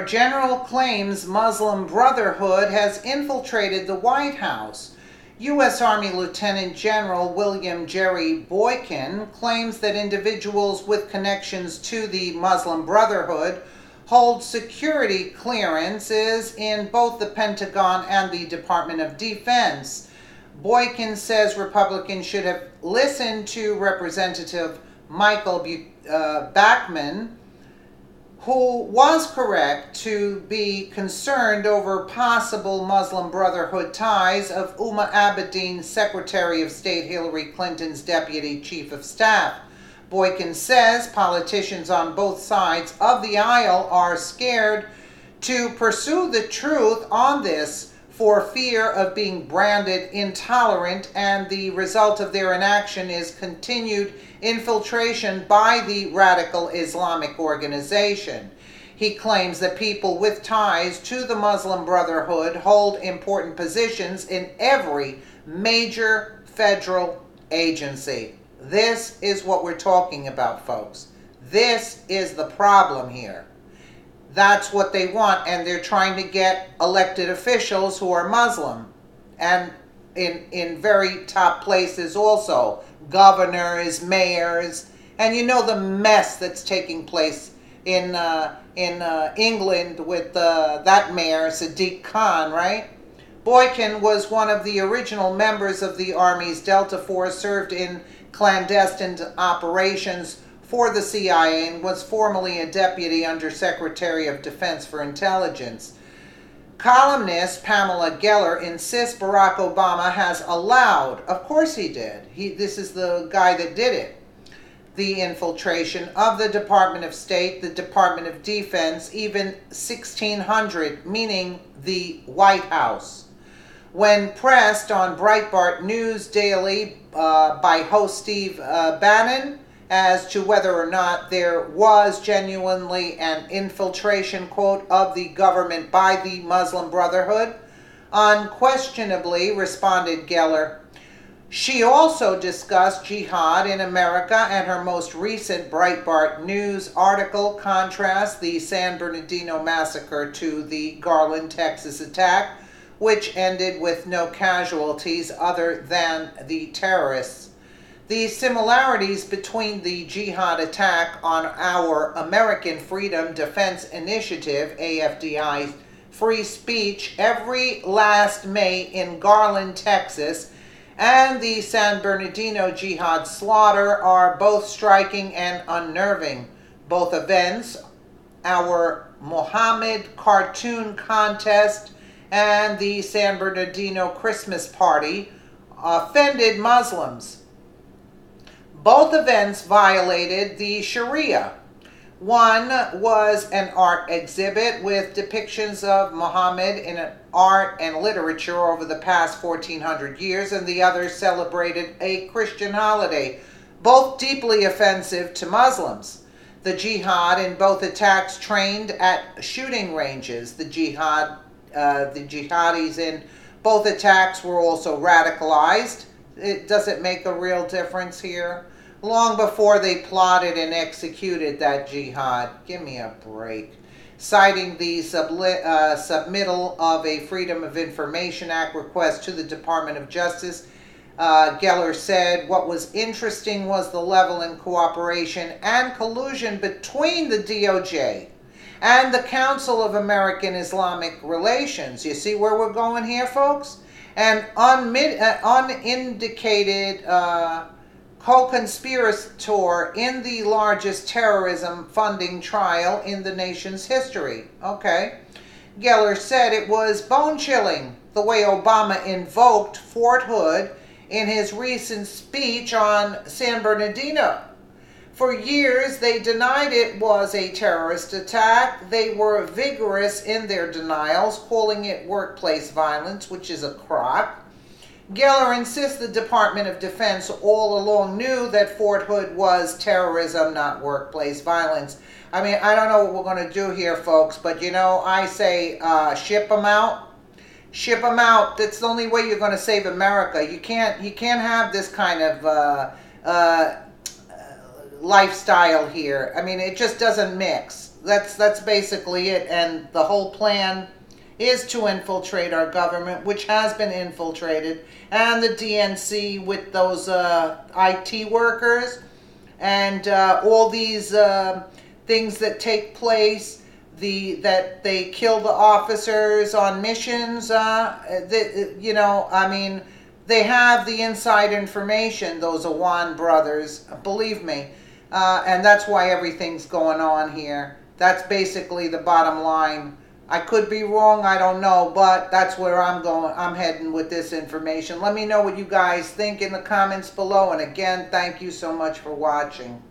General claims Muslim Brotherhood has infiltrated the White House. U.S. Army Lieutenant General William Jerry Boykin claims that individuals with connections to the Muslim Brotherhood hold security clearances in both the Pentagon and the Department of Defense. Boykin says Republicans should have listened to Representative Michael Bachmann, who was correct to be concerned over possible Muslim Brotherhood ties of Umar Abedin, Secretary of State Hillary Clinton's Deputy Chief of Staff. Boykin says politicians on both sides of the aisle are scared to pursue the truth on this for fear of being branded intolerant, and the result of their inaction is continued infiltration by the radical Islamic organization. He claims that people with ties to the Muslim Brotherhood hold important positions in every major federal agency. This is what we're talking about, folks. This is the problem here. That's what they want, and they're trying to get elected officials who are Muslim, and in very top places also, governors, mayors, and you know the mess that's taking place in England with that mayor, Sadiq Khan, right? Boykin was one of the original members of the Army's Delta Force, served in clandestine operations for the CIA, and was formerly a deputy under Secretary of Defense for Intelligence. Columnist Pamela Geller insists Barack Obama has allowed, of course he did, this is the guy that did it, the infiltration of the Department of State, the Department of Defense, even 1600, meaning the White House. When pressed on Breitbart News Daily by host Steve Bannon as to whether or not there was genuinely an infiltration, quote, of the government by the Muslim Brotherhood, unquestionably, responded Geller. She also discussed jihad in America, and her most recent Breitbart News article contrasts the San Bernardino massacre to the Garland, Texas attack, which ended with no casualties other than the terrorists. The similarities between the jihad attack on our American Freedom Defense Initiative, AFDI, free speech every last May in Garland, Texas, and the San Bernardino jihad slaughter are both striking and unnerving. Both events, our Mohammed cartoon contest and the San Bernardino Christmas party, offended Muslims. Both events violated the Sharia. One was an art exhibit with depictions of Muhammad in art and literature over the past 1400 years, and the other celebrated a Christian holiday, both deeply offensive to Muslims. The jihad in both attacks trained at shooting ranges. The jihadis in both attacks were also radicalized. Does it make a real difference here? Long before they plotted and executed that jihad. Give me a break. Citing the submittal of a Freedom of Information Act request to the Department of Justice, Geller said what was interesting was the level in cooperation and collusion between the DOJ and the Council of American Islamic Relations. You see where we're going here, folks? And unindicated co-conspirator in the largest terrorism funding trial in the nation's history. Okay. Geller said it was bone-chilling the way Obama invoked Fort Hood in his recent speech on San Bernardino. For years, they denied it was a terrorist attack. They were vigorous in their denials, calling it workplace violence, which is a crock. Geller insists the Department of Defense all along knew that Fort Hood was terrorism, not workplace violence. I mean, I don't know what we're going to do here, folks, but you know, I say ship them out. Ship them out. That's the only way you're going to save America. You can't have this kind of lifestyle here. I mean, it just doesn't mix. that's basically it. And the whole plan is to infiltrate our government, which has been infiltrated, and the DNC with those IT workers, and all these things that take place. That they kill the officers on missions. You know, I mean, they have the inside information. Those Awan brothers, believe me, and that's why everything's going on here. That's basically the bottom line. I could be wrong, I don't know, but that's where I'm going. I'm heading with this information. Let me know what you guys think in the comments below. And again, thank you so much for watching.